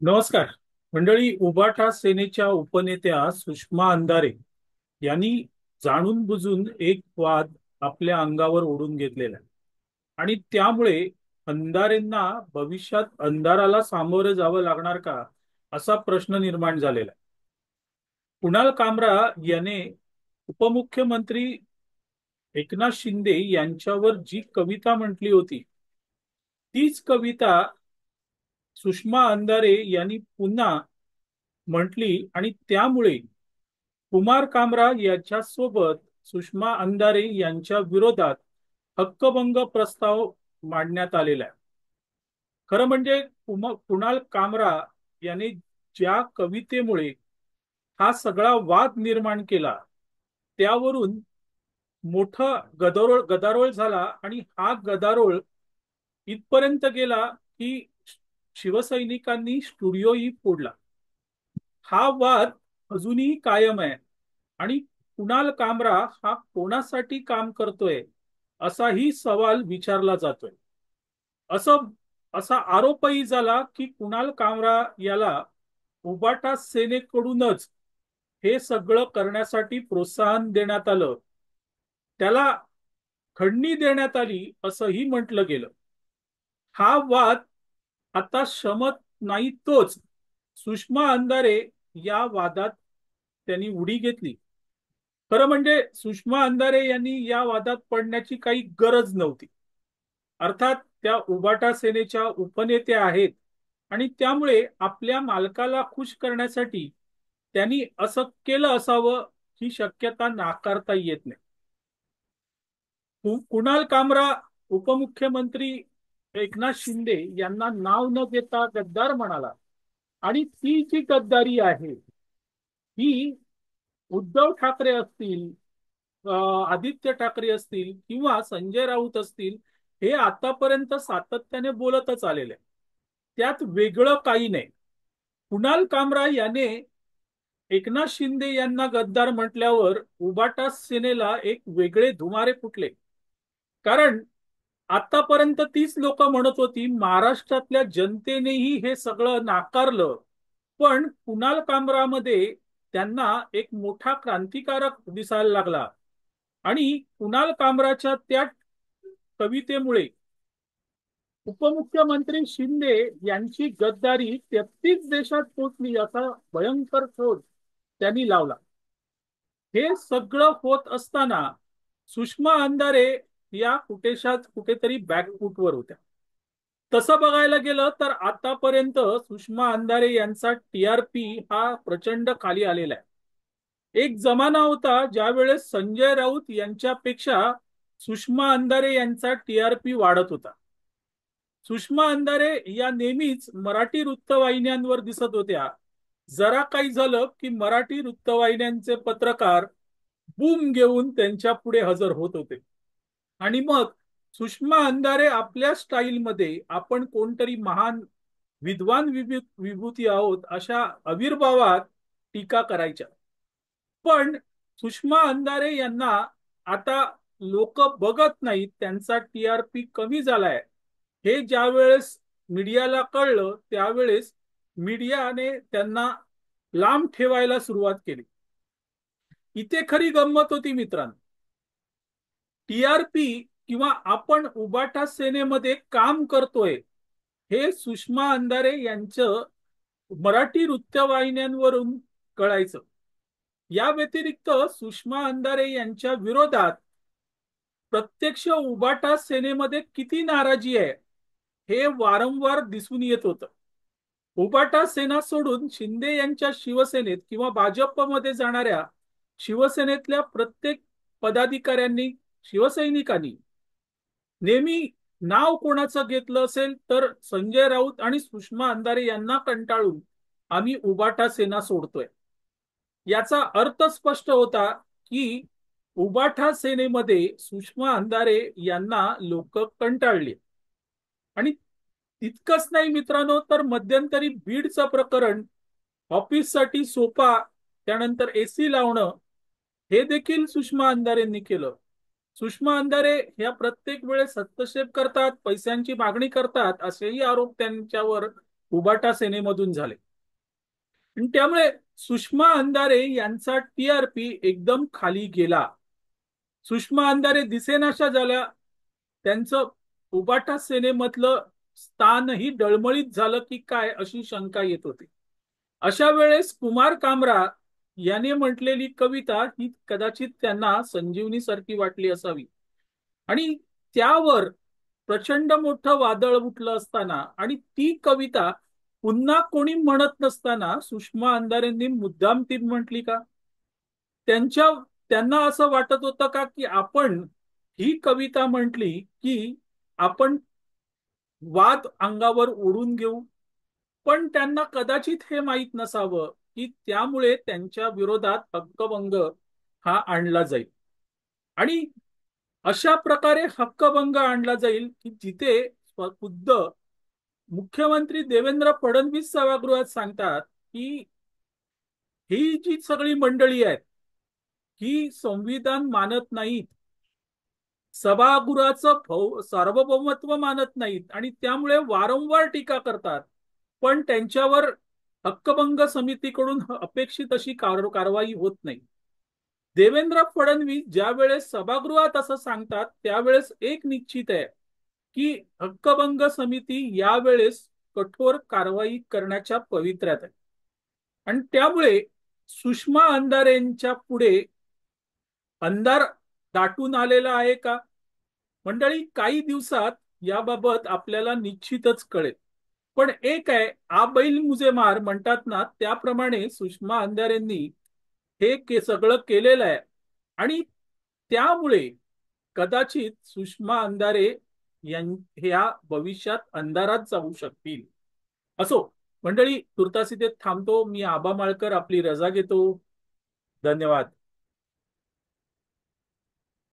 नमस्कार मंडळी. उभाटा सेनेच्या उपनेत्या सुषमा अंधारे यांनी जाणून बुजून एक वाद आपल्या अंगावर ओढून घेतलेला आहे. आणि त्यामुळे अंधारेंना भविष्यात अंधाराला सामोरे जावं लागणार का, असा प्रश्न निर्माण झालेला आहे. कुणाल कामरा याने उपमुख्यमंत्री एकनाथ शिंदे यांच्यावर जी कविता म्हटली होती, तीच कविता सुषमा अंधारे यांनी पुन्हा म्हटली. आणि त्यामुळे कुमार कामरा याच्यासोबत सुषमा अंधारे यांच्या विरोधात हक्कभंग प्रस्ताव मांडण्यात आलेला आहे. खरं म्हणजे कुणाल कामरा याने ज्या कवितेमुळे हा सगळा वाद निर्माण केला, त्यावरून मोठा गदारोळ झाला. आणि हा गदारोळ इथपर्यंत गेला की शिवसैनिकांनी स्टुडिओही फोडला. हा वाद अजूनही कायम आहे. आणि कुणाल कामरा हा कोणासाठी काम करतोय, असाही सवाल विचारला जातोय. असं असा आरोपही झाला की कुणाल कामरा याला उबाटा सेनेकडूनच हे सगळं करण्यासाठी प्रोत्साहन देण्यात आलं, त्याला खंडणी देण्यात आली, असंही म्हटलं गेलं. हा वाद आता शमत नाही, तोच सुषमा अंधारे या वादात त्यांनी उडी घेतली. खरं म्हणजे सुषमा अंधारे यांनी या वादात पडण्याची काही गरज नव्हती. अर्थात त्या उबाटा सेनेच्या उपनेत्या आहेत आणि त्यामुळे आपल्या मालकाला खुश करण्यासाठी त्यांनी असं केलं असावं, ही शक्यता नाकारता येत नाही. कुणाल कामरा उपमुख्यमंत्री एकनाथ शिंदे यांना नाव न देता गद्दार म्हणाला. आणि ती जी गद्दारी आहे, ही उद्धव ठाकरे असतील, आदित्य ठाकरे असतील किंवा संजय राऊत असतील, हे आतापर्यंत सातत्याने बोलतच आलेले आहे. त्यात वेगळं काही नाही. कुणाल कामरा याने एकनाथ शिंदे यांना गद्दार म्हटल्यावर उबाटा सेनेला एक वेगळे धुमारे फुटले. कारण आतापर्यंत तीच लोक म्हणत होती, महाराष्ट्रातल्या जनतेनेही हे सगळं नाकारलं, पण कुणाल कामरामध्ये त्यांना एक मोठा क्रांतिकारक दिसायला लागला. आणि कुणाल कामराच्या त्या कवितेमुळे उपमुख्यमंत्री शिंदे यांची गद्दारी 33 देशात पोहोचली, असा भयंकर शोध त्यांनी लावला. हे सगळं होत असताना सुषमा अंधारे या कुठेतरी बॅकफूटवर होत्या. तसं बघायला गेलं तर आतापर्यंत सुषमा अंधारे यांचा टीआरपी हा प्रचंड खाली आलेला आहे. एक जमाना होता ज्यावेळेस संजय राऊत यांच्यापेक्षा सुषमा अंधारे यांचा टीआरपी वाढत होता. सुषमा अंधारे या नेहमीच मराठी वृत्तवाहिन्यांवर दिसत होत्या. जरा काही झालं की मराठी वृत्तवाहिन्यांचे पत्रकार बूम घेऊन त्यांच्या पुढे हजर होत होते. आणि मग सुषमा अंधारे आपल्या स्टाईलमध्ये आपण कोणतरी महान विद्वान विभूती आहोत अशा आविर्भावात टीका करायच्या. पण सुषमा अंधारे यांना आता लोक बघत नाहीत, त्यांचा टीआरपी कमी झालाय, हे ज्या वेळेस मीडियाला कळलं, त्यावेळेस मीडियाने त्यांना लांब ठेवायला सुरुवात केली. इथे खरी गंमत होती मित्रांनो. टीआरपी किंवा आपण उबाटा सेनेमध्ये काम करतोय, हे सुषमा अंधारे यांचं मराठी वृत्तवाहिन्यांवरून कळायचं. या व्यतिरिक्त सुषमा अंधारे यांच्या विरोधात प्रत्यक्ष उबाटा सेनेमध्ये किती नाराजी आहे, हे वारंवार दिसून येत होतं. उबाटा सेना सोडून शिंदे यांच्या शिवसेनेत किंवा भाजपमध्ये जाणाऱ्या शिवसेनेतल्या प्रत्येक पदाधिकाऱ्यांनी, शिवसैनिकांनी नेहमी नाव कोणाचं घेतलं असेल तर संजय राऊत आणि सुषमा अंधारे यांना कंटाळून आम्ही उबाटा सेना सोडतोय. याचा अर्थ स्पष्ट होता की उबाटा सेनेमध्ये सुषमा अंधारे यांना लोक कंटाळले. आणि तितकंच नाही मित्रांनो, तर मध्यंतरी बीडचं प्रकरण, ऑफिससाठी सोफा, त्यानंतर एसी लावणं, हे देखील सुषमा अंधारेंनी केलं. सुषमा अंधारे ह्या प्रत्येक वेळेस हस्तक्षेप करतात, पैशांची मागणी करतात, असेही आरोप त्यांच्यावर उबाटा सेनेमधून झाले. आणि त्यामुळे सुषमा अंधारे यांचा टीआरपी एकदम खाली गेला. सुषमा अंधारे दिसेनाशा झाल्या. त्यांचं उबाटा सेनेमधलं स्थानही डळमळीत झालं की काय अशी शंका येत होती. अशा वेळेस कुमार कामरा याने म्हटलेली कविता ही कदाचित त्यांना संजीवनी सारखी वाटली असावी. आणि त्यावर प्रचंड मोठं वादळ उठलं असताना आणि ती कविता पुन्हा कोणी म्हणत नसताना सुषमा अंधारेंनी मुद्दाम ती म्हटली का? त्यांच्या त्यांना असं वाटत होतं का की आपण ही कविता म्हटली की आपण वाद अंगावर ओढून घेऊ? पण त्यांना कदाचित हे माहीत नसावं की त्यामुळे त्यांच्या विरोधात हक्कभंग हा आणला जाईल. आणि अशा प्रकारे हक्कभंग आणला जाईल की जिथे खुद्द मुख्यमंत्री देवेंद्र फडणवीस सभागृहात सांगतात की ही जी सगळी मंडळी आहेत ही संविधान मानत नाहीत, सभागृहाचं सार्वभौमत्व मानत नाहीत आणि त्यामुळे वारंवार टीका करतात. पण त्यांच्यावर हक्कभंग समितीकडून अपेक्षित अशी कारवाई होत नाही. देवेंद्र फडणवीस ज्या वेळेस सभागृहात असं सांगतात त्यावेळेस एक निश्चित आहे की हक्कभंग समिती यावेळेस कठोर कारवाई करण्याच्या पवित्र्यात आहे. आणि त्यामुळे सुषमा अंधारेंच्या पुढे अंधार दाटून आलेला आहे का? मंडळी, काही दिवसात याबाबत आपल्याला निश्चितच कळेल. पण एक आहे, आ बैल मुझे मार म्हणतात ना, त्याप्रमाणे सुषमा अंधारेंनी सगळं केलेलं आहे. आणि त्यामुळे कदाचित सुषमा अंधारे ह्या भविष्यात अंधारात जाऊ शकतील. असो मंडळी, तुर्तास इथे थांबतो. मी आबा माळकर आपली रजा घेतो. धन्यवाद.